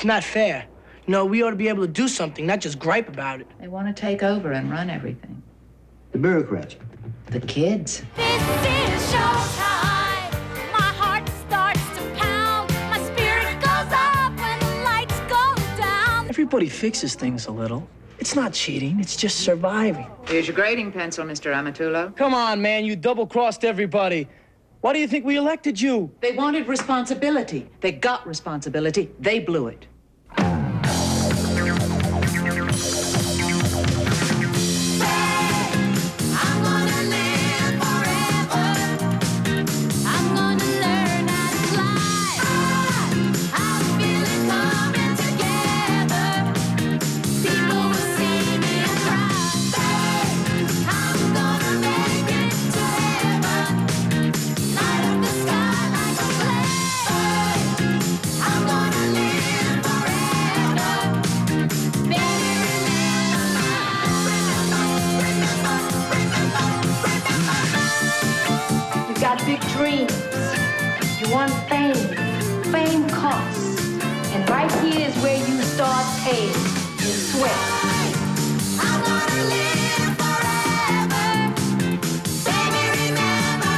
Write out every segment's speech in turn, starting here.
not fair. You know, we ought to be able to do something, not just gripe about it. They want to take over and run everything. The bureaucrats. The kids. This is showtime. My heart starts to pound. My spirit goes up when the lights go down. Everybody fixes things a little. It's not cheating, it's just surviving. Here's your grading pencil, Mr. Amatullo. Come on, man, you double-crossed everybody. Why do you think we elected you? They wanted responsibility. They got responsibility. They blew it. Big dreams. You want fame. Fame costs. And right here is where you start paying. You sweat. I wanna live forever. Baby, remember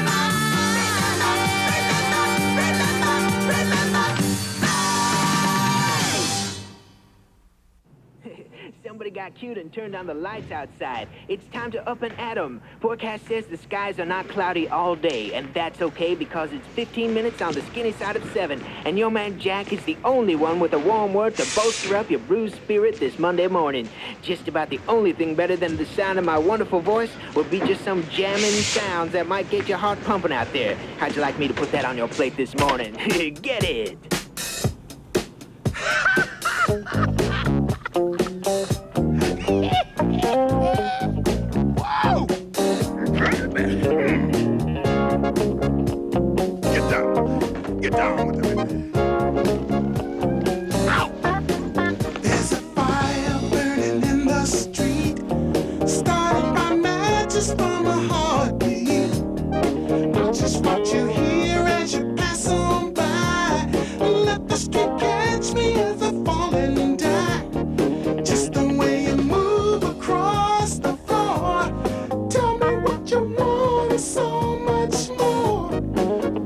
Somebody got cute and turned on the lights outside. It's time to up and at 'em. Forecast says the skies are not cloudy all day, and that's okay because it's 15 minutes on the skinny side of 7, and your man Jack is the only one with a warm word to bolster up your bruised spirit this Monday morning. Just about the only thing better than the sound of my wonderful voice would be just some jamming sounds that might get your heart pumping out there. How'd you like me to put that on your plate this morning? Get it! Get down with it. Ow! There's a fire burning in the street, started by matches from a heartbeat. I just want you here as you pass on by. Let the street catch me as I fall and die. Just the way you move across the floor. Tell me what you want and so much more.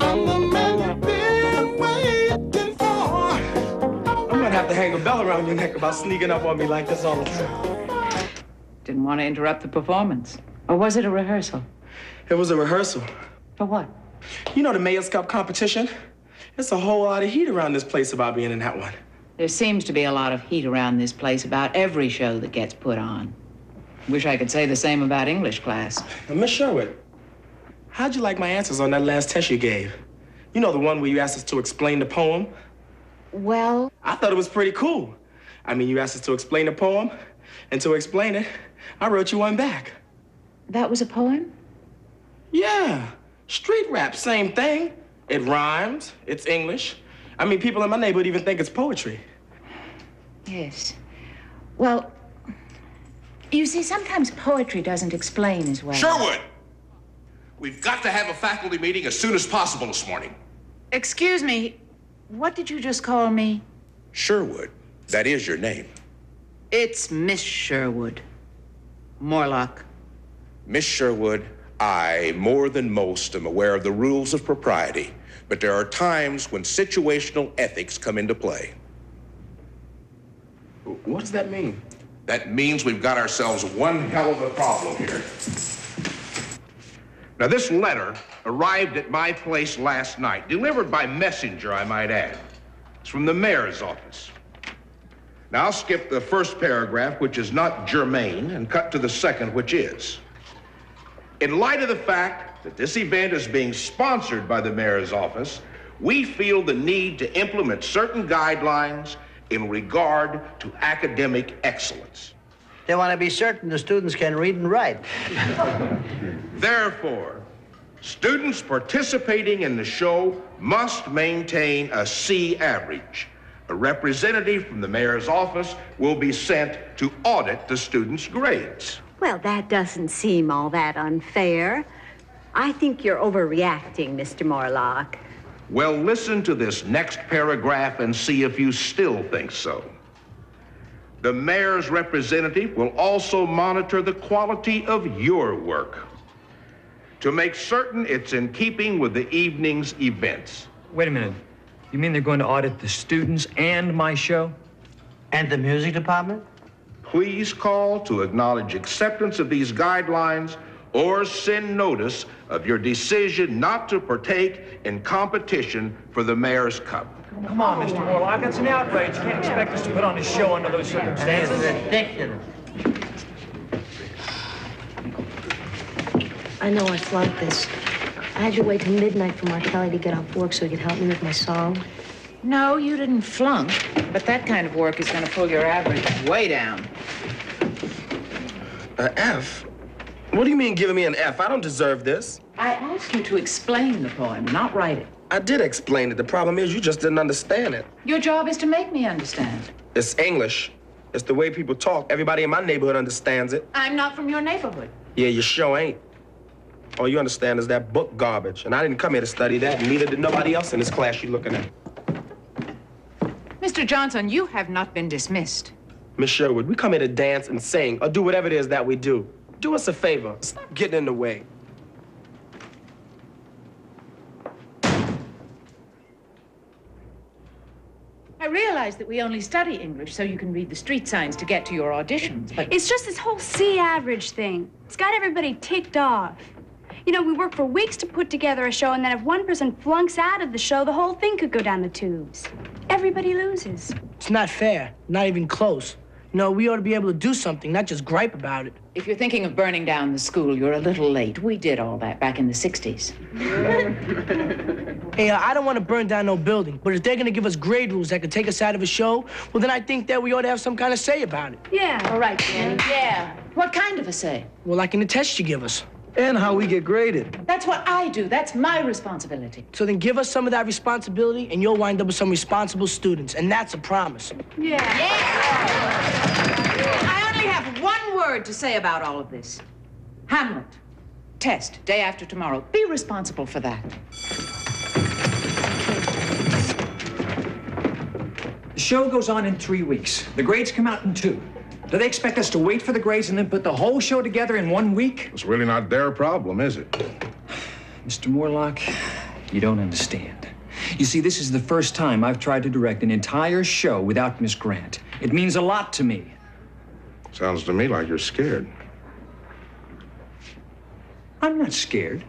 I'm the man you've been waiting for. I'm gonna have to hang a bell around your neck about sneaking up on me like this all the time. Didn't want to interrupt the performance. Or was it a rehearsal? It was a rehearsal. For what? You know the Mayor's Cup competition? There's a whole lot of heat around this place about being in that one. There seems to be a lot of heat around this place about every show that gets put on. Wish I could say the same about English class. Now, Miss Sherwood, how'd you like my answers on that last test you gave? You know, the one where you asked us to explain the poem? Well, I thought it was pretty cool. I mean, you asked us to explain the poem, and to explain it, I wrote you one back. that was a poem? Yeah, street rap, same thing. It rhymes, it's English. I mean, people in my neighborhood even think it's poetry. Yes. Well, you see, sometimes poetry doesn't explain as well. Sherwood! We've got to have a faculty meeting as soon as possible this morning. Excuse me, what did you just call me? Sherwood, that is your name. It's Miss Sherwood. Morlock. Miss Sherwood, I, more than most, am aware of the rules of propriety, but there are times when situational ethics come into play. What does that mean? That means we've got ourselves one hell of a problem here. Now, this letter arrived at my place last night, delivered by messenger, I might add. It's from the mayor's office. Now, I'll skip the first paragraph, which is not germane, and cut to the second, which is. In light of the fact that this event is being sponsored by the mayor's office, we feel the need to implement certain guidelines in regard to academic excellence. They want to be certain the students can read and write. Therefore, students participating in the show must maintain a C average. A representative from the mayor's office will be sent to audit the students' grades. Well, that doesn't seem all that unfair. I think you're overreacting, Mr. Morlock. Well, listen to this next paragraph and see if you still think so. The mayor's representative will also monitor the quality of your work to make certain it's in keeping with the evening's events. Wait a minute. You mean they're going to audit the students and my show? And the music department? Please call to acknowledge acceptance of these guidelines or send notice of your decision not to partake in competition for the Mayor's Cup. Come on, Mr. Morlock, that's an outrage. You can't expect us to put on a show under those circumstances. It's ridiculous. I know I flunked this. I had you wait till midnight for Mark Kelly to get off work so he could help me with my song. No, you didn't flunk, but that kind of work is going to pull your average way down. F? What do you mean giving me an F? I don't deserve this. I asked you to explain the poem, not write it. I did explain it. The problem is you just didn't understand it. Your job is to make me understand. It's English. It's the way people talk. Everybody in my neighborhood understands it. I'm not from your neighborhood. Yeah, you sure ain't. All you understand is that book garbage. And I didn't come here to study that, and neither did nobody else in this class you're looking at. Mr. Johnson, you have not been dismissed. Miss Sherwood, we come here to dance and sing or do whatever it is that we do. Do us a favor. Stop getting in the way. I realize that we only study English so you can read the street signs to get to your auditions, but... It's just this whole C average thing. It's got everybody ticked off. You know, we work for weeks to put together a show, and then if one person flunks out of the show, the whole thing could go down the tubes. Everybody loses. It's not fair, not even close. You know, we ought to be able to do something, not just gripe about it. If you're thinking of burning down the school, you're a little late. We did all that back in the 60s. Hey, I don't want to burn down no building, but if they're going to give us grade rules that could take us out of a show, well, then I think that we ought to have some kind of say about it. Yeah. All right, Danny. Yeah. What kind of a say? Well, like in the test you give us. And how we get graded. That's what I do. That's my responsibility. So then give us some of that responsibility, and you'll wind up with some responsible students, and that's a promise. Yeah. I only have one word to say about all of this. Hamlet. Test, day after tomorrow. Be responsible for that. The show goes on in 3 weeks. The grades come out in 2. Do they expect us to wait for the grades and then put the whole show together in 1 week? It's really not their problem, is it? Mr. Morlock, you don't understand. You see, this is the first time I've tried to direct an entire show without Miss Grant. It means a lot to me. Sounds to me like you're scared. I'm not scared.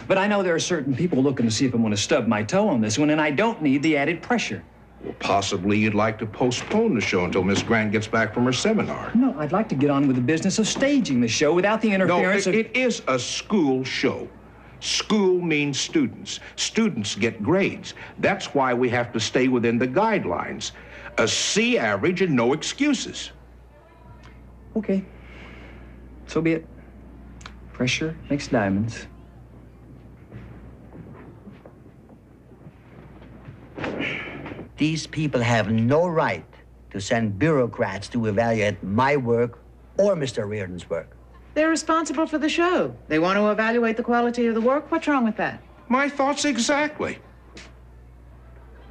But I know there are certain people looking to see if I'm going to stub my toe on this one, and I don't need the added pressure. Well, possibly you'd like to postpone the show until Miss Grant gets back from her seminar. No, I'd like to get on with the business of staging the show without the interference of... it is a school show. School means students. Students get grades. That's why we have to stay within the guidelines. A C average and no excuses. Okay. So be it. Pressure makes diamonds. These people have no right to send bureaucrats to evaluate my work or Mr. Reardon's work. They're responsible for the show. They want to evaluate the quality of the work. What's wrong with that? My thoughts exactly.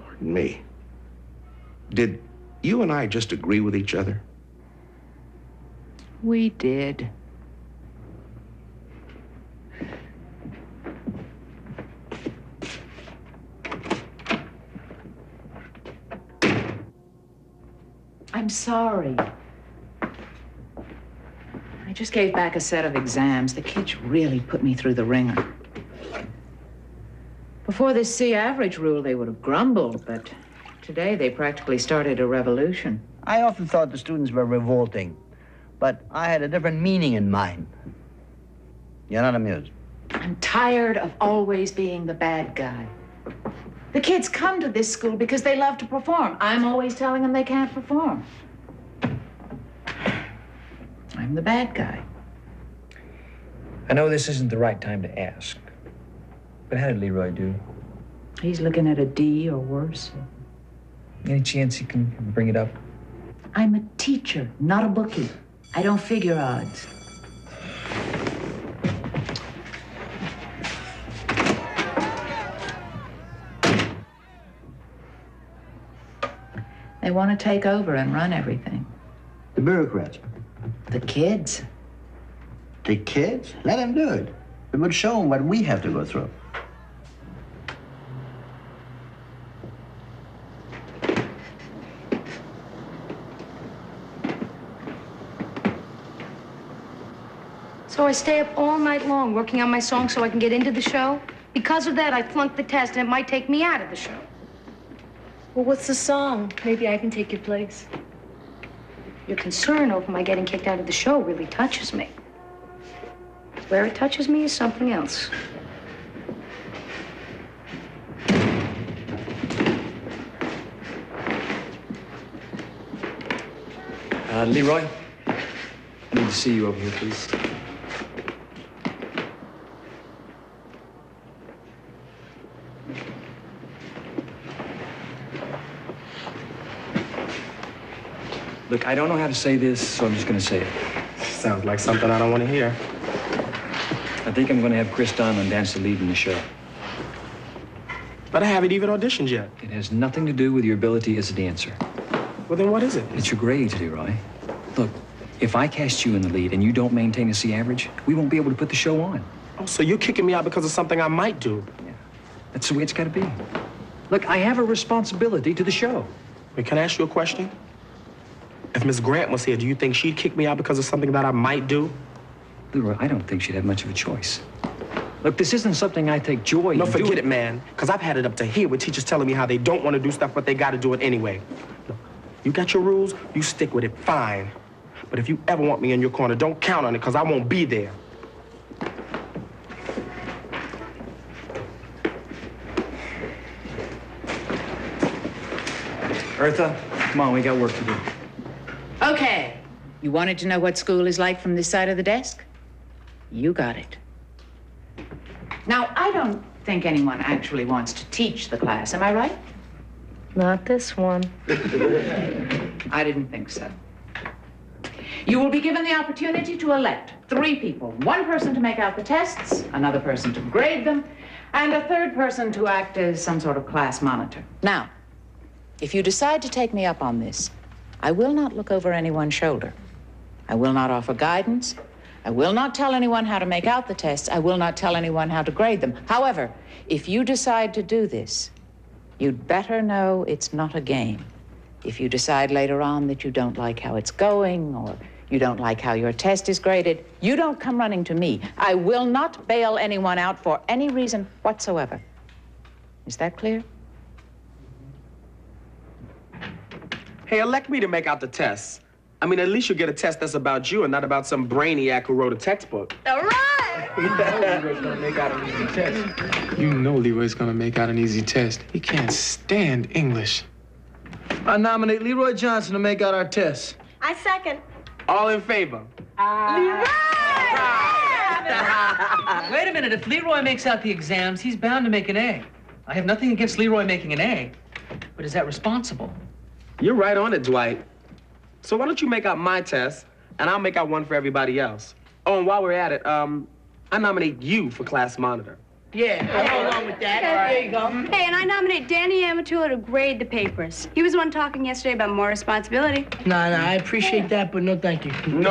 Pardon me. Did you and I just agree with each other? We did. I'm sorry. I just gave back a set of exams. The kids really put me through the ringer. Before this C average rule, they would have grumbled, but today they practically started a revolution. I often thought the students were revolting, but I had a different meaning in mind. You're not amused? I'm tired of always being the bad guy. The kids come to this school because they love to perform. I'm always telling them they can't perform. I'm the bad guy. I know this isn't the right time to ask, but how did Leroy do? He's looking at a D or worse. Any chance he can bring it up? I'm a teacher, not a bookie. I don't figure odds. they want to take over and run everything. The bureaucrats. The kids. The kids? Let them do it. It would show them what we have to go through. So I stay up all night long working on my song so I can get into the show. Because of that, I flunked the test, and it might take me out of the show. Well, what's the song? Maybe I can take your place. Your concern over my getting kicked out of the show really touches me. Where it touches me is something else. Leroy, I need to see you over here, please. Look, I don't know how to say this, so I'm just going to say it. Sounds like something I don't want to hear. I think I'm going to have Chris Donlin dance the lead in the show. But I haven't even auditioned yet. It has nothing to do with your ability as a dancer. Well, then what is it? It's your grades, Leroy. Look, if I cast you in the lead and you don't maintain a C average, we won't be able to put the show on. Oh, so you're kicking me out because of something I might do? Yeah. That's the way it's got to be. Look, I have a responsibility to the show. Wait, can I ask you a question? If Miss Grant was here, do you think she'd kick me out because of something that I might do? Leroy, I don't think she'd have much of a choice. Look, this isn't something I take joy in. No, forget it, man. Because I've had it up to here with teachers telling me how they don't want to do stuff, but they got to do it anyway. Look, you got your rules, you stick with it, fine. But if you ever want me in your corner, don't count on it, because I won't be there. Eartha, come on, we got work to do. Okay. You wanted to know what school is like from this side of the desk? You got it. Now, I don't think anyone actually wants to teach the class, am I right? Not this one. I didn't think so. You will be given the opportunity to elect 3 people. 1 person to make out the tests, another person to grade them, and a 3rd person to act as some sort of class monitor. Now, if you decide to take me up on this, I will not look over anyone's shoulder. I will not offer guidance. I will not tell anyone how to make out the tests. I will not tell anyone how to grade them. However, if you decide to do this, you'd better know it's not a game. If you decide later on that you don't like how it's going or you don't like how your test is graded, you don't come running to me. I will not bail anyone out for any reason whatsoever. Is that clear? Hey, elect me to make out the tests. I mean, at least you'll get a test that's about you and not about some brainiac who wrote a textbook. All right! You know Leroy's gonna make out an easy test. He can't stand English. I nominate Leroy Johnson to make out our tests. I second. All in favor? Wait a minute. If Leroy makes out the exams, he's bound to make an A. I have nothing against Leroy making an A, but is that responsible? You're right on it, Dwight. So why don't you make out my test, and I'll make out one for everybody else. Oh, and while we're at it, I nominate you for class monitor. Yeah, I'll go along with that. Okay. There you go. Hey, and I nominate Danny Amatullo to grade the papers. He was the one talking yesterday about more responsibility. Nah, I appreciate that, but no thank you. No.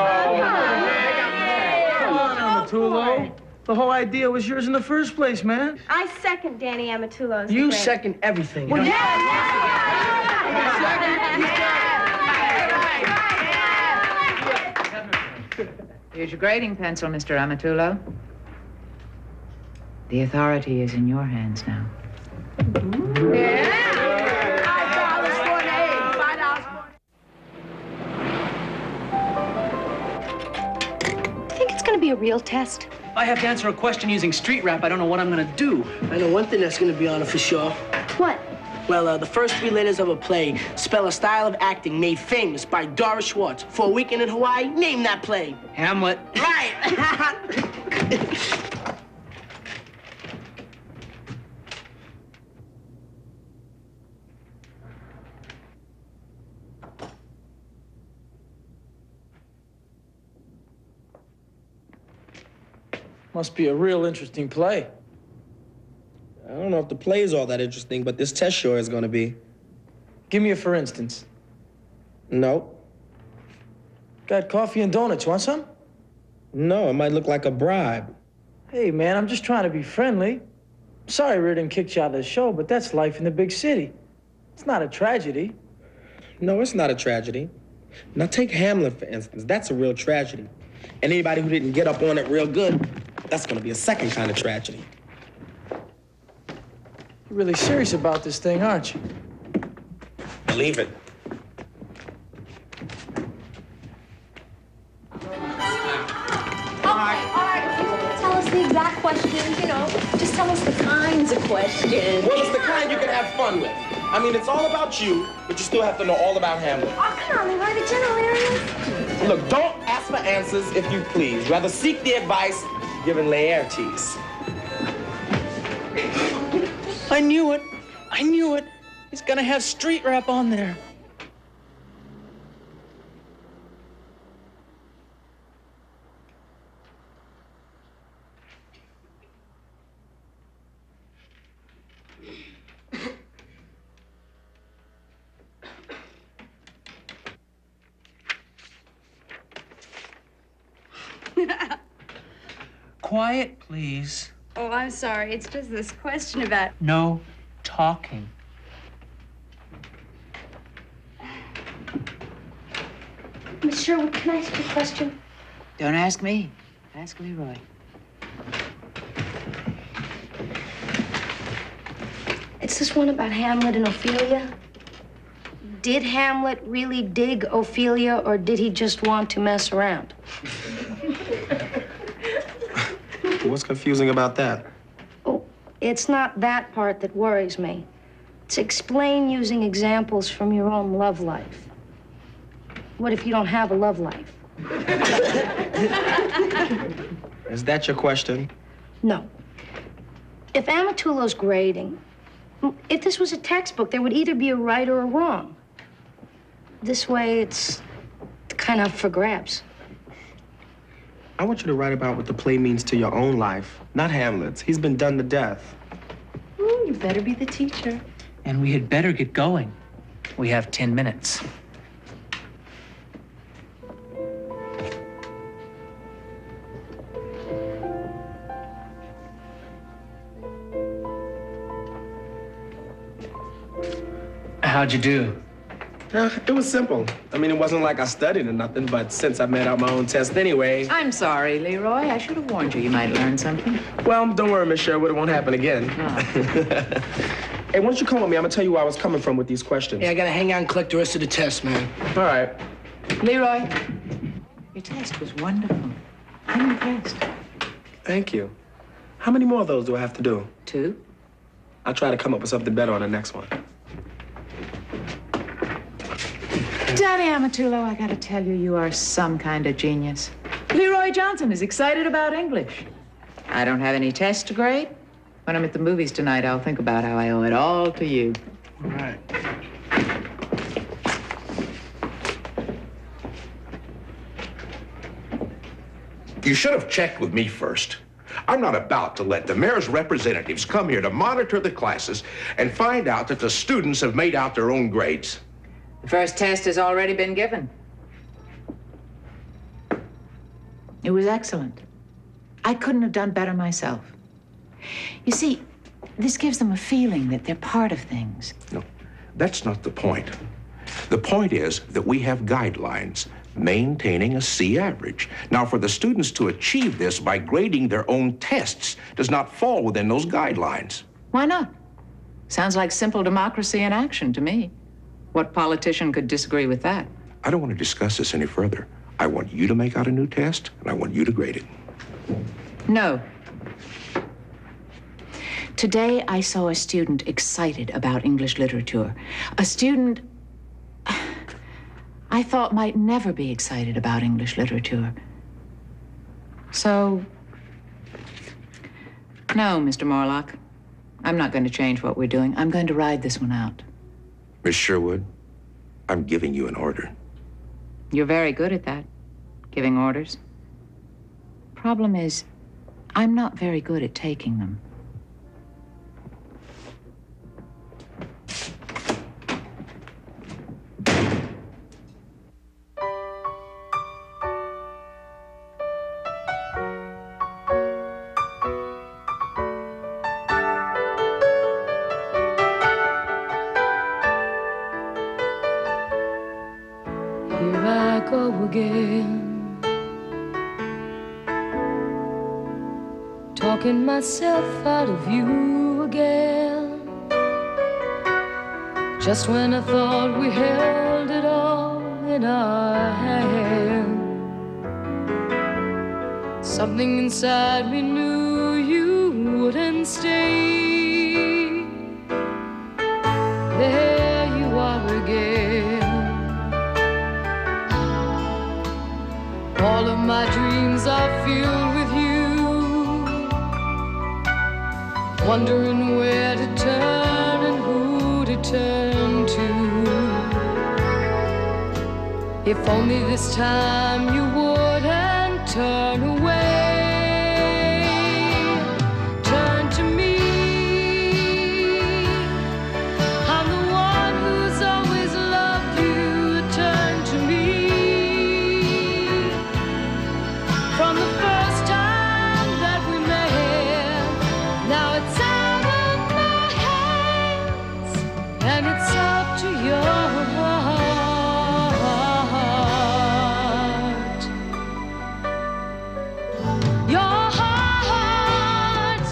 Come on, Amatullo. The whole idea was yours in the first place, man. I second Danny Amatullo's You grade. second everything. Well, here's your grading pencil, Mr. Amatullo. The authority is in your hands now. Think it's gonna be a real test? If I have to answer a question using street rap, I don't know what I'm gonna do. I know one thing that's gonna be on it for sure. What? Well, the first 3 letters of a play spell a style of acting made famous by Doris Schwartz. For a weekend in Hawaii, name that play. Hamlet. Right. Must be a real interesting play. I don't know if the play is all that interesting, but this test sure is going to be. Give me a for instance. No. Got coffee and donuts. Want some? No, it might look like a bribe. Hey, man, I'm just trying to be friendly. Sorry Reardon kicked you out of the show, but that's life in the big city. It's not a tragedy. No, it's not a tragedy. Now take Hamlet, for instance. That's a real tragedy. And anybody who didn't get up on it real good, that's gonna be a second kind of tragedy. You're really serious about this thing, aren't you? Believe it. All right. Tell us the exact questions, Just tell us the kinds of questions. Well, it's the kind you can have fun with. I mean, it's all about you, but you still have to know all about Hamlet. Oh, come on, Leroy, the general areas. Look, don't ask for answers if you please. Rather seek the advice given Laertes. I knew it. I knew it. He's gonna have street rap on there. Quiet, please. Oh, I'm sorry. It's just this question about... No talking. Miss Sherwood, can I ask you a question? Don't ask me. Ask Leroy. It's this one about Hamlet and Ophelia. Did Hamlet really dig Ophelia, or did he just want to mess around? What's confusing about that? Oh, it's not that part that worries me. It's explain using examples from your own love life. What if you don't have a love life? Is that your question? No. If Amatullo's grading, if this was a textbook, there would either be a right or a wrong. This way, it's kind of for grabs. I want you to write about what the play means to your own life, not Hamlet's. He's been done to death. Ooh, you better be the teacher. And we had better get going. We have 10 minutes. How'd you do? It was simple. I mean, it wasn't like I studied or nothing, but since I made out my own test anyway. I'm sorry, Leroy. I should have warned you might learn something. Well, don't worry, Miss Sherwood. It won't happen again. Oh. Hey, why don't you come with me? I'm gonna tell you where I was coming from with these questions. Yeah, I gotta hang out and collect the rest of the test, man. All right. Leroy, your test was wonderful. I'm impressed. Thank you. How many more of those do I have to do? 2. I'll try to come up with something better on the next one. Daddy Amatullo, I gotta tell you, you are some kind of genius. Leroy Johnson is excited about English. I don't have any tests to grade. When I'm at the movies tonight, I'll think about how I owe it all to you. All right. You should have checked with me first. I'm not about to let the mayor's representatives come here to monitor the classes and find out that the students have made out their own grades. The first test has already been given. It was excellent. I couldn't have done better myself. You see, this gives them a feeling that they're part of things. No, that's not the point. The point is that we have guidelines maintaining a C average. Now, for the students to achieve this by grading their own tests does not fall within those guidelines. Why not? Sounds like simple democracy in action to me. What politician could disagree with that? I don't want to discuss this any further. I want you to make out a new test, and I want you to grade it. No. Today, I saw a student excited about English literature. A student I thought might never be excited about English literature. So, no, Mr. Morlock. I'm not going to change what we're doing. I'm going to ride this one out. Miss Sherwood, I'm giving you an order. You're very good at that, giving orders. Problem is, I'm not very good at taking them. Here I go again, talking myself out of you again. Just when I thought we held it all in our hand, something inside me knew you wouldn't stay. There you are again. All of my dreams are filled with you, wondering where to turn and who to turn to. If only this time you wouldn't turn away. Turn to me. I'm the one who's always loved you. Turn to me. From the first time that we met, now it's out of my hands, and it's up to your heart. Your heart.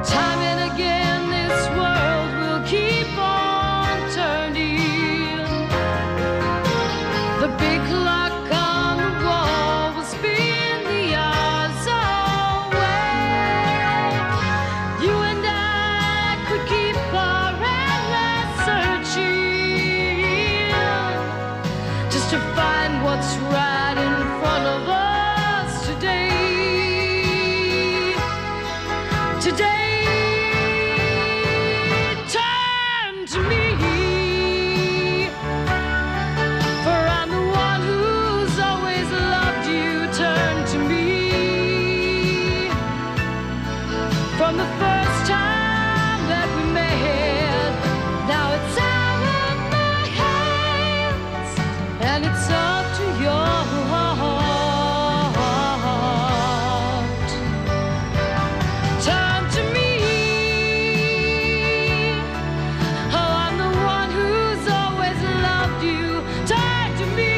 Time and again, this world will keep on turning. The big clock on the wall will spin the hours away. You and I could keep our endless searching, just to find what's right in front of us today. Today, turn to me, for I'm the one who's always loved you. Turn to me. From the first time that we met, now it's out of my hands, and it's up to your heart. Turn to me. Oh, I'm the one who's always loved you. Turn to me.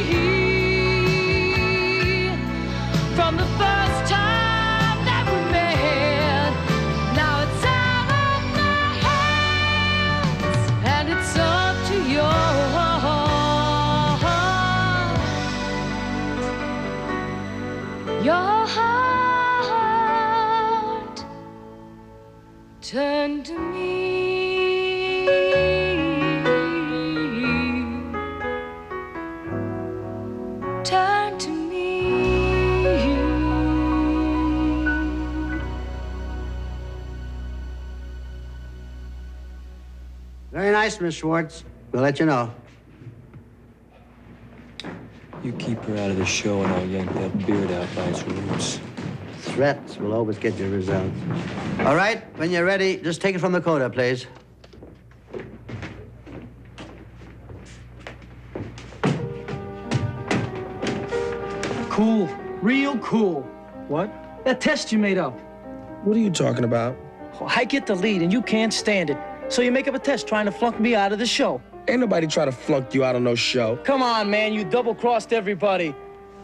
From the first time that we met, now it's out of my hands, and it's up to your heart. Your heart. Turn to me. Turn to me. Very nice, Miss Schwartz. We'll let you know. You keep her out of the show and I'll yank that beard out by its roots. Threats will always get you results. All right, when you're ready, just take it from the coda, please. Cool. Real cool. What? That test you made up. What are you talking about? Well, I get the lead and you can't stand it. So you make up a test trying to flunk me out of the show. Ain't nobody try to flunk you out on no show. Come on, man, you double-crossed everybody.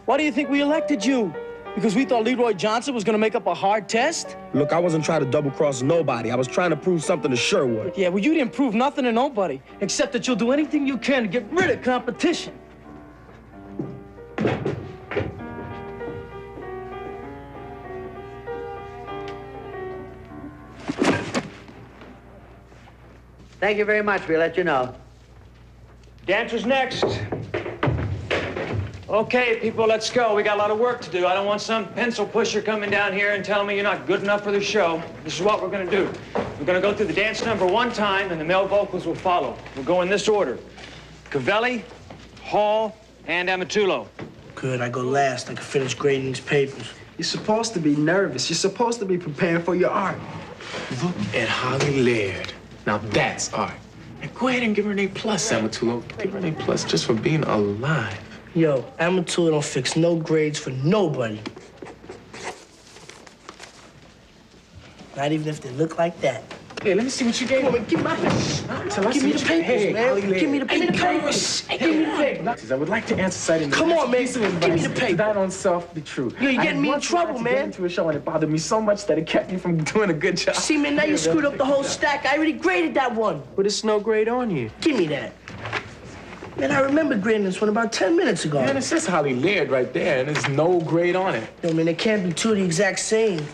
Why do you think we elected you? Because we thought Leroy Johnson was gonna make up a hard test? Look, I wasn't trying to double-cross nobody. I was trying to prove something to Sherwood. Yeah, well, you didn't prove nothing to nobody, except that you'll do anything you can to get rid of competition. Thank you very much. We'll let you know. Dancers next. Okay, people, let's go. We got a lot of work to do. I don't want some pencil pusher coming down here and telling me you're not good enough for the show. This is what we're gonna do. We're gonna go through the dance number one time, and the male vocals will follow. We'll go in this order: Cavelli, Hall, and Amatullo. Good, I go last. I can finish grading these papers. You're supposed to be nervous. You're supposed to be preparing for your art. Look at Holly Laird. Now that's art. And go ahead and give her an A+, Amatullo. Give her an A+ just for being alive. Yo, Amatullo don't fix no grades for nobody. Not even if they look like that. Hey, let me see what you gave me. Give me my papers. Give me the papers, man. Give me the papers. Give me the papers. I would like to answer citing the Come on, man. piece of Give me advice the paper. to thine own self be true. Yo, you're I getting had me in once trouble, tried to get man. into a show and it bothered me so much that it kept me from doing a good job. See, man, now you screwed up the whole stack. I already graded that one. But it's no grade on you. Give me that. Man, I remember grading this one about 10 minutes ago. Man, it says Holly Laird right there, and there's no grade on it. Yo, man, it can't be two of the exact same.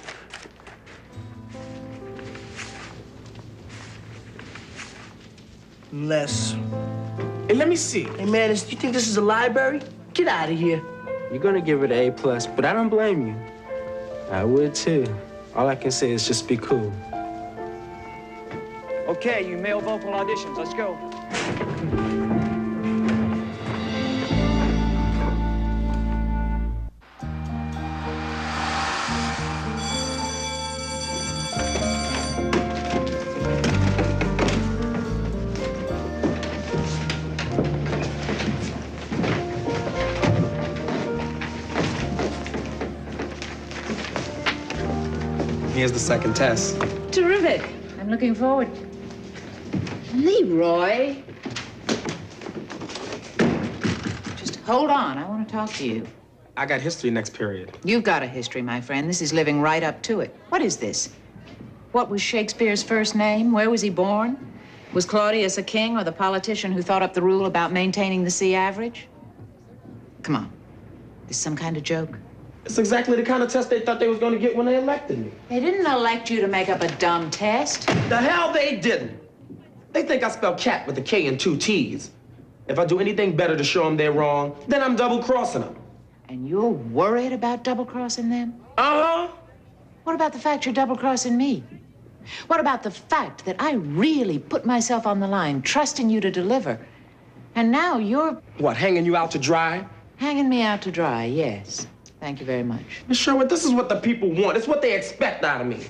Less. Hey, let me see. Hey, man, you think this is a library? Get out of here. You're gonna give it an A+, but I don't blame you. I would too. All I can say is just be cool. Okay, you male vocal auditions, let's go. Here's the second test. Terrific. I'm looking forward. Leroy. Just hold on. I want to talk to you. I got history next period. You've got a history, my friend. This is living right up to it. What is this? What was Shakespeare's first name? Where was he born? Was Claudius a king or the politician who thought up the rule about maintaining the sea average? Come on. This some kind of joke? It's exactly the kind of test they thought they was gonna get when they elected me. They didn't elect you to make up a dumb test. The hell they didn't. They think I spell cat with a K and 2 T's. If I do anything better to show them they're wrong, then I'm double-crossing them. And you're worried about double-crossing them? Uh-huh. What about the fact you're double-crossing me? What about the fact that I really put myself on the line, trusting you to deliver, and now you're... What, hanging you out to dry? Hanging me out to dry, yes. Thank you very much. Miss Sherwood, this is what the people want. It's what they expect out of me.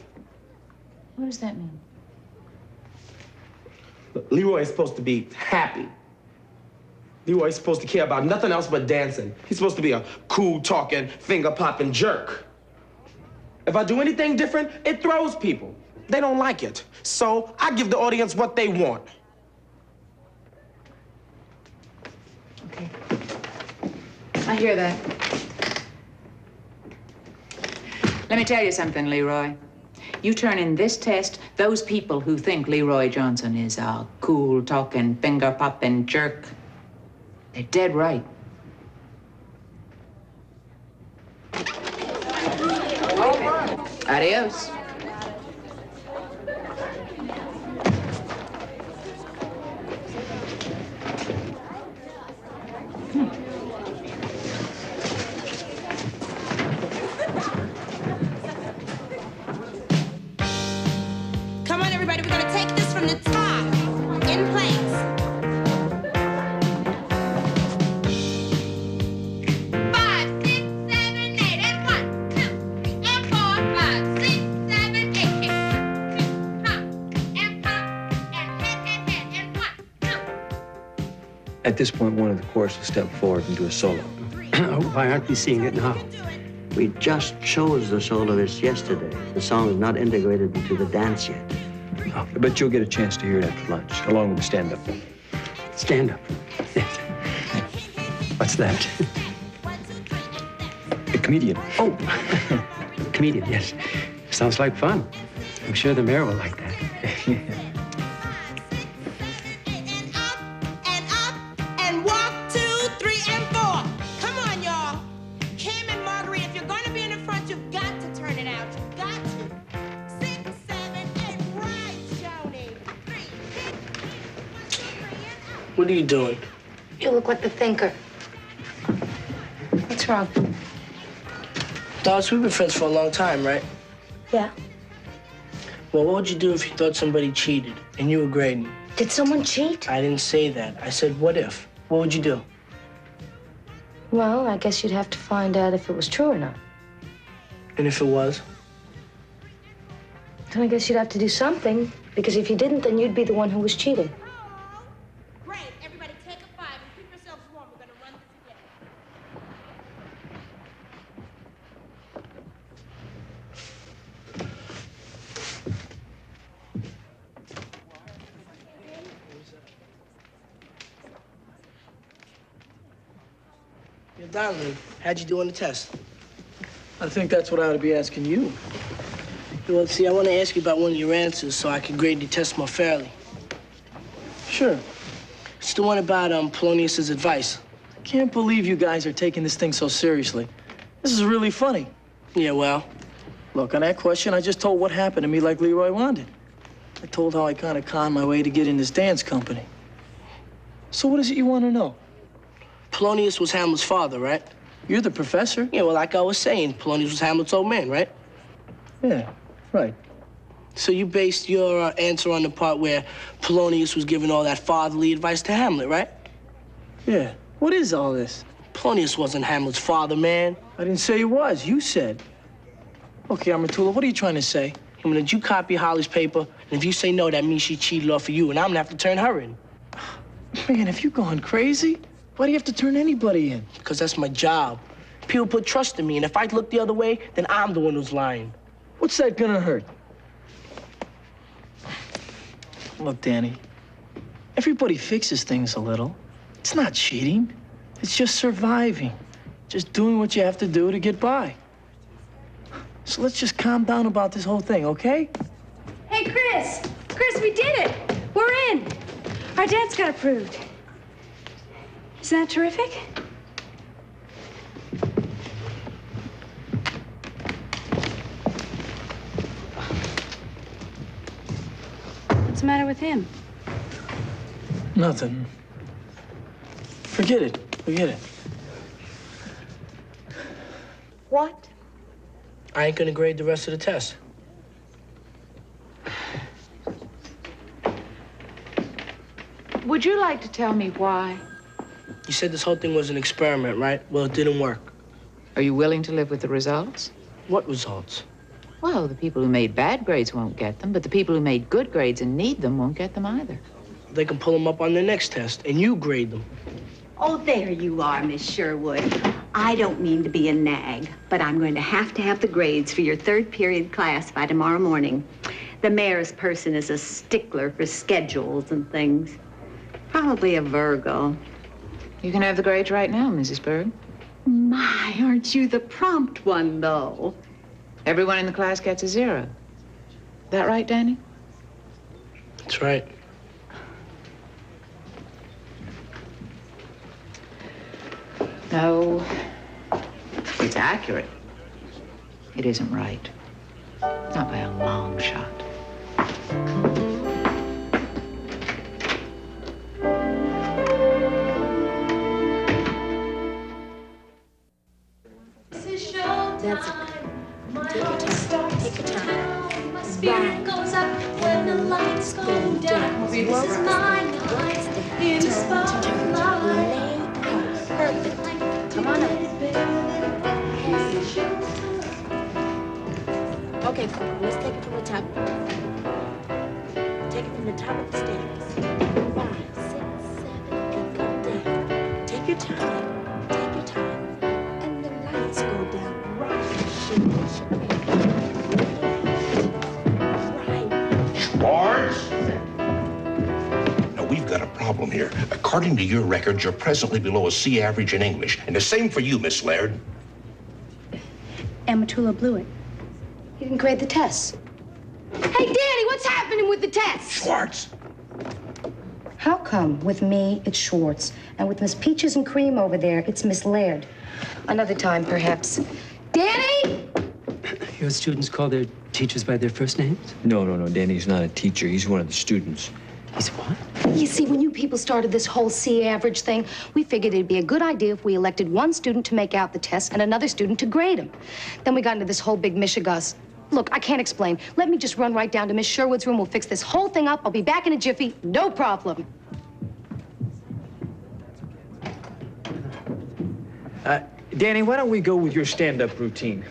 What does that mean? Look, Leroy is supposed to be happy. Leroy is supposed to care about nothing else but dancing. He's supposed to be a cool-talking, finger-popping jerk. If I do anything different, it throws people. They don't like it. So I give the audience what they want. Okay. I hear that. Let me tell you something, Leroy. You turn in this test, those people who think Leroy Johnson is a cool-talking, finger-popping jerk, they're dead right. Adios. Come on, everybody, we're gonna take this from the top. In place. 5, 6, 7, 8, and 1, 2, 3, and 4, 5, 6, 7, 8, and 2, pop, and head, and 1, 2. At this point, one of the chorus will step forward and do a solo. Why aren't we seeing it now? We just chose the soloist yesterday. The song is not integrated into the dance yet. Oh, but you'll get a chance to hear it after lunch, along with the stand-up. Stand up. What's that? A comedian. Oh, comedian, yes. Sounds like fun. I'm sure the mayor will like that. And walk 2, 3, and 4. Come on, y'all. Kim and Marguerite, if you're going to be in the front, you've got to turn it out. You've got to. 6, 7, 8, right, Joni. 3, 6, What are you doing? You look like the thinker. What's wrong? Doris, we've been friends for a long time, right? Yeah. Well, what would you do if you thought somebody cheated and you were grading? Did someone cheat? I didn't say that. I said, what if? What would you do? Well, I guess you'd have to find out if it was true or not. And if it was? Then I guess you'd have to do something, because if you didn't, then you'd be the one who was cheating. Great. Everybody take a 5 and keep yourselves warm. We're going to run this again. Yo, Donovan, how'd you do on the test? I think that's what I ought to be asking you. Well, see, I want to ask you about one of your answers so I can grade your test more fairly. Sure. It's the one about Polonius's advice. I can't believe you guys are taking this thing so seriously. This is really funny. Yeah, well? Look, on that question, I just told what happened to me like Leroy wanted. I told how I kind of conned my way to get in this dance company. So what is it you want to know? Polonius was Hamlet's father, right? You're the professor. Yeah, well, like I was saying, Polonius was Hamlet's old man, right? Yeah, right. So you based your answer on the part where Polonius was giving all that fatherly advice to Hamlet, right? Yeah. What is all this? Polonius wasn't Hamlet's father, man. I didn't say he was. You said. Okay, Amatullo, what are you trying to say? I'm gonna you copy Holly's paper, and if you say no, that means she cheated off of you, and I'm gonna have to turn her in. Man, have you gone crazy? Why do you have to turn anybody in? Because that's my job. People put trust in me, and if I look the other way, then I'm the one who's lying. What's that gonna hurt? Look, Danny, everybody fixes things a little. It's not cheating. It's just surviving. Just doing what you have to do to get by. So let's just calm down about this whole thing, okay? Hey, Chris! Chris, we did it! We're in! Our dance got approved. Isn't that terrific? What's the matter with him? Nothing. Forget it. Forget it. What? I ain't gonna grade the rest of the test. Would you like to tell me why? You said this whole thing was an experiment, right? Well, it didn't work. Are you willing to live with the results? What results? Well, the people who made bad grades won't get them, but the people who made good grades and need them won't get them either. They can pull them up on their next test, and you grade them. Oh, there you are, Miss Sherwood. I don't mean to be a nag, but I'm going to have the grades for your third period class by tomorrow morning. The mayor's person is a stickler for schedules and things. Probably a Virgo. You can have the grades right now, Mrs. Berg. My, aren't you the prompt one, though? Everyone in the class gets a 0. That right, Danny? That's right. No, it's accurate. It isn't right. Not by a long shot. That's it. Take your time. Take your time. My spirit goes up when the lights go down. This is my night in the spotlight. Perfect. Come on up. Okay, let's take it from the top. Take it from the top of the stairs. 5, 6, 7, and go down. Take your time. Take your time. And the lights go down. Right. Schwartz? Now, we've got a problem here. According to your records, you're presently below a C average in English. And the same for you, Miss Laird. Amatullo blew it. He didn't grade the tests. Hey, Danny, what's happening with the tests? Schwartz! How come with me, it's Schwartz, and with Miss Peaches and Cream over there, it's Miss Laird? Another time, perhaps. Danny? Your students call their teachers by their first names? No, Danny's not a teacher. He's one of the students. He's what? You see, when you people started this whole C average thing, we figured it'd be a good idea if we elected one student to make out the tests and another student to grade them. Then we got into this whole big mishigas. Look, I can't explain. Let me just run right down to Miss Sherwood's room. We'll fix this whole thing up. I'll be back in a jiffy. No problem. Danny, why don't we go with your stand-up routine?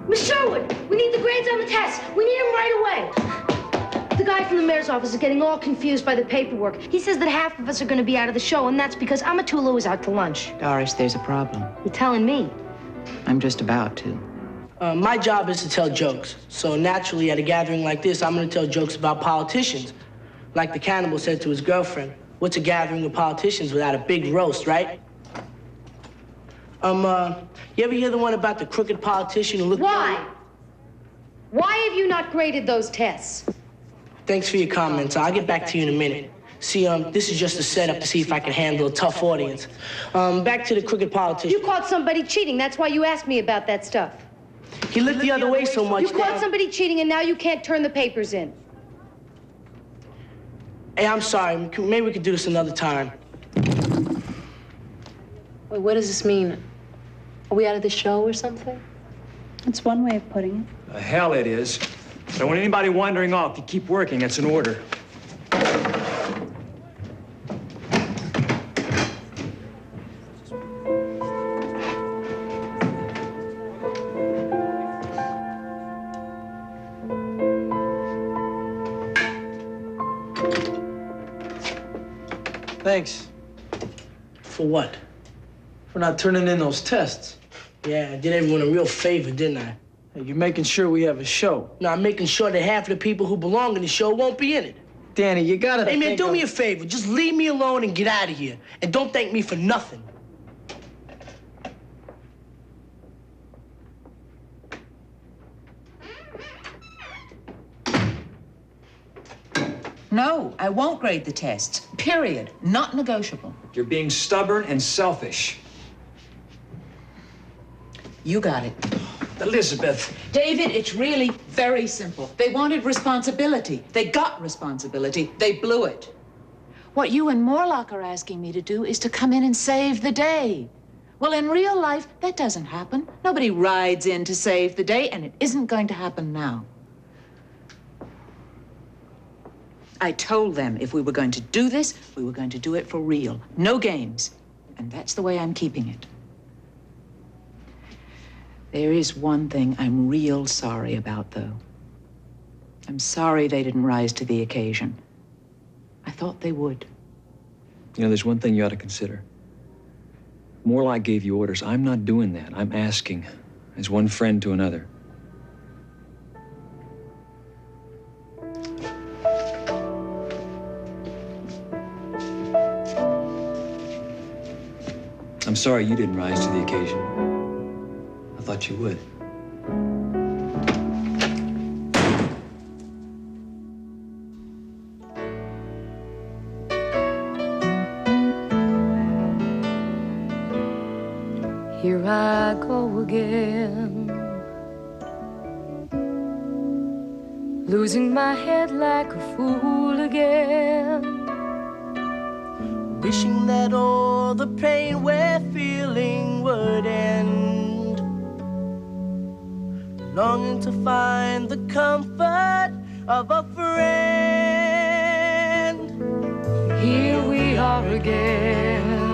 Miss Sherwood, we need the grades on the test. We need them right away. The guy from the mayor's office is getting all confused by the paperwork. He says that half of us are going to be out of the show, and that's because Amatullo is out to lunch. Doris, there's a problem. You're telling me? I'm just about to. My job is to tell jokes. So naturally, at a gathering like this, I'm going to tell jokes about politicians. Like the cannibal said to his girlfriend, what's a gathering of politicians without a big roast, right? You ever hear the one about the crooked politician who looked... Why? Why have you not graded those tests? Thanks for your comments. I'll get back to you in a minute. See, this is just a setup to see if I can handle a tough audience. Back to the crooked politician. You caught somebody cheating. That's why you asked me about that stuff. He looked the other way so much. You caught somebody cheating, and now you can't turn the papers in. Hey, I'm sorry. Maybe we could do this another time. Wait, what does this mean? Are we out of the show or something? That's one way of putting it. The hell it is. Don't want anybody wandering off. You keep working. That's an order. Thanks. For what? For not turning in those tests. Yeah, I did everyone a real favor, didn't I? Hey, you're making sure we have a show. No, I'm making sure that half of the people who belong in the show won't be in it. Danny, you gotta Hey, man, do me a favor. Just leave me alone and get out of here. And don't thank me for nothing. No, I won't grade the tests. Period. Not negotiable. You're being stubborn and selfish. You got it. Elizabeth. David, it's really very simple. They wanted responsibility. They got responsibility. They blew it. What you and Morlock are asking me to do is to come in and save the day. Well, in real life, that doesn't happen. Nobody rides in to save the day, and it isn't going to happen now. I told them if we were going to do this, we were going to do it for real. No games. And that's the way I'm keeping it. There is one thing I'm real sorry about, though. I'm sorry they didn't rise to the occasion. I thought they would. You know, there's one thing you ought to consider. Morlock gave you orders. I'm not doing that. I'm asking as one friend to another. I'm sorry you didn't rise to the occasion. I thought you would. Here I go again, losing my head like a fool again. Wishing that all the pain we're feeling would end. Longing to find the comfort of a friend. Here we are again.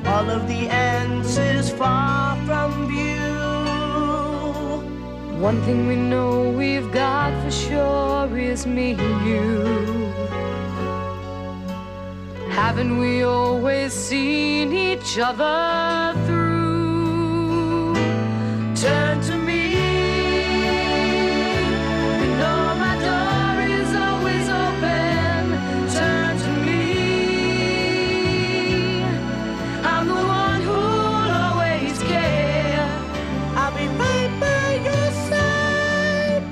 All of the answers far from view. One thing we know we've got for sure is me and you. Haven't we always seen each other through? Turn to me. You know my door is always open. Turn to me. I'm the one who'll always care. I'll be right by your side.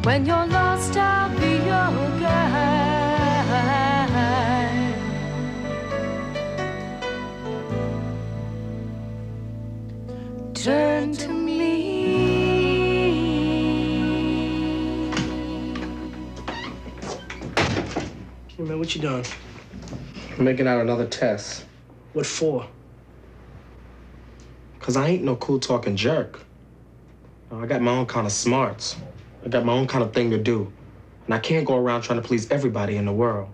When you're lost, I'll be your guide. Turn to me. Hey, man, what you doing? I'm making out another test. What for? Because I ain't no cool-talking jerk. I got my own kind of smarts. I got my own kind of thing to do. And I can't go around trying to please everybody in the world.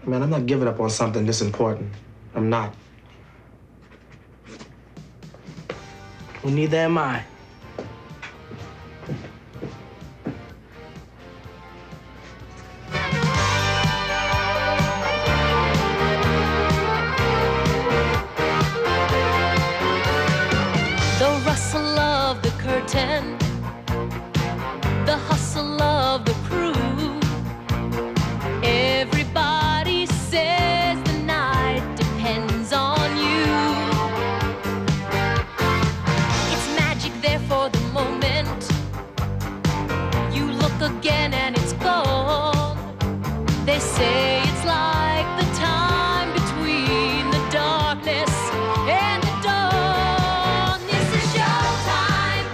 Man, I'm not giving up on something this important. I'm not. Well, neither am I. The rustle of the curtain, the hustle again and it's gone. They say it's like the time between the darkness and the dawn. This is showtime.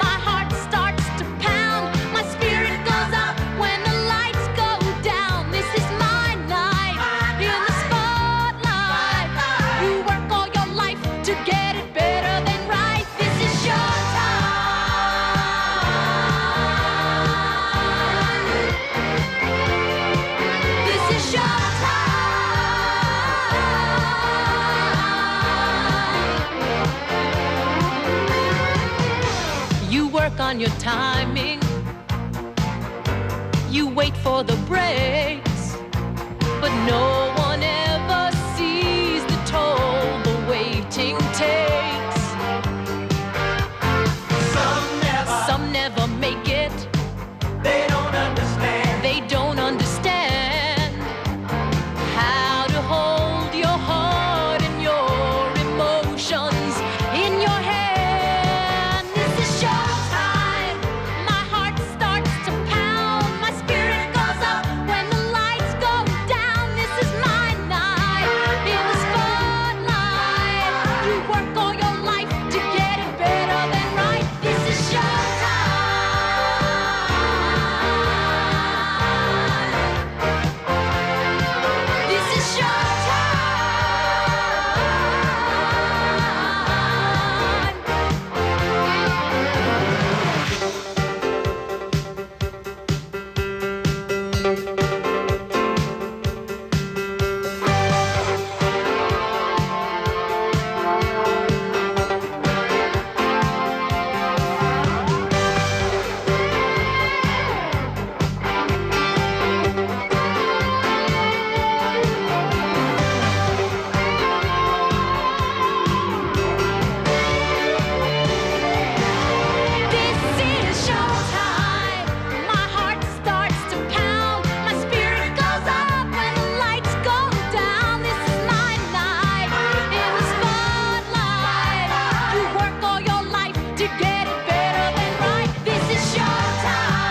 My heart starts to pound. My spirit goes up when the lights go down. This is my night in the spotlight. You work all your life to get it better than right. This is showtime. This is showtime. You work on your timing. You wait for the breaks, but no one ever sees the toll the waiting takes. Some never make it. They don't understand. They don't understand how to hold your heart and your emotions in your hand. This is showtime. My heart starts to pound. My spirit goes up when the lights go down. This is my night in the spotlight. You work all your life to get it better than right. This is showtime. This is showtime. My heart starts to pound. My spirit goes up when the lights go down. This is my night in the spotlight. You work all your life to get it better than right. This is showtime.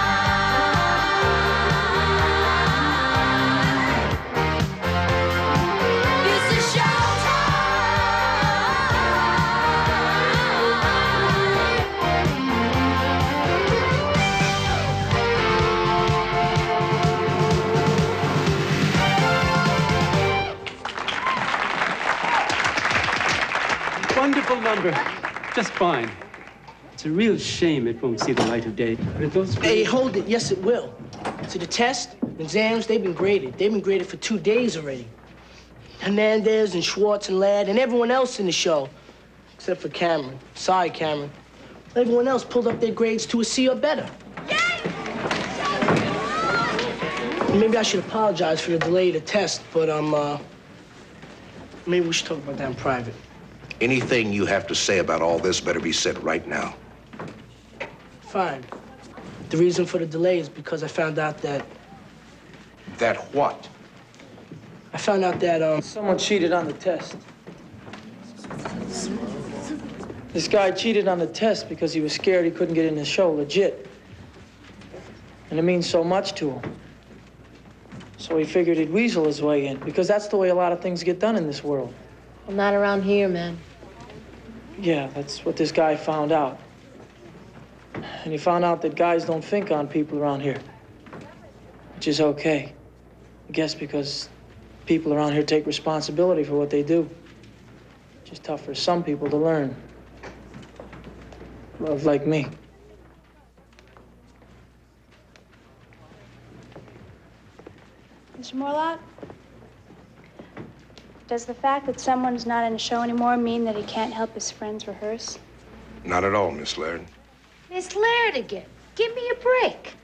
This is Wonderful number. Just fine. It's a real shame it won't see the light of day. But those Hey, hold it. Yes, it will. See, the test, exams, they've been graded. They've been graded for 2 days already. Hernandez and Schwartz and Ladd and everyone else in the show, except for Cameron. Sorry, Cameron. Everyone else pulled up their grades to a C or better. Maybe I should apologize for the delay of the test, but maybe we should talk about that in private. Anything you have to say about all this better be said right now. Fine. The reason for the delay is because I found out that That what? I found out that Someone cheated on the test. This guy cheated on the test because he was scared he couldn't get in the show, legit. And it means so much to him. So he figured he'd weasel his way in, because that's the way a lot of things get done in this world. Well, not around here, man. Yeah, that's what this guy found out. And he found out that guys don't think on people around here, which is okay. I guess because people around here take responsibility for what they do. It's just tough for some people to learn. Love like me. Mr. Morlock, does the fact that someone's not in a show anymore mean that he can't help his friends rehearse? Not at all, Miss Laird. Miss Laird again. Give me a break.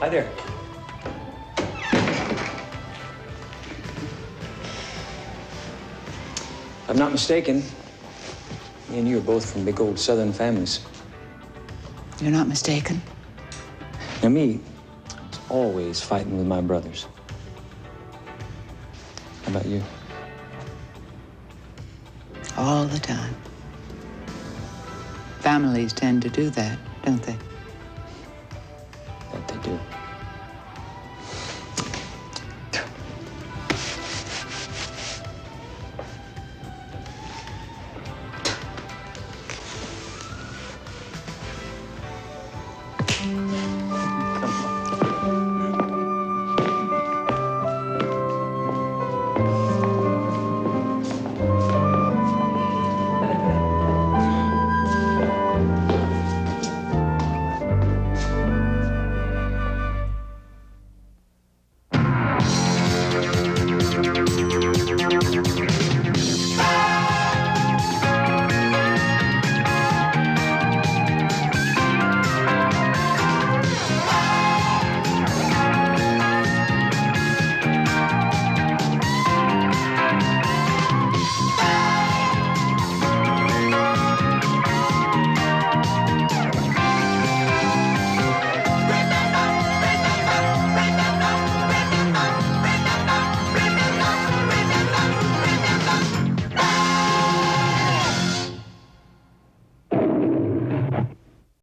Hi there. If I'm not mistaken, me and you are both from big old Southern families. You're not mistaken. Now, me, I was always fighting with my brothers. How about you? All the time. Families tend to do that, don't they? That they do.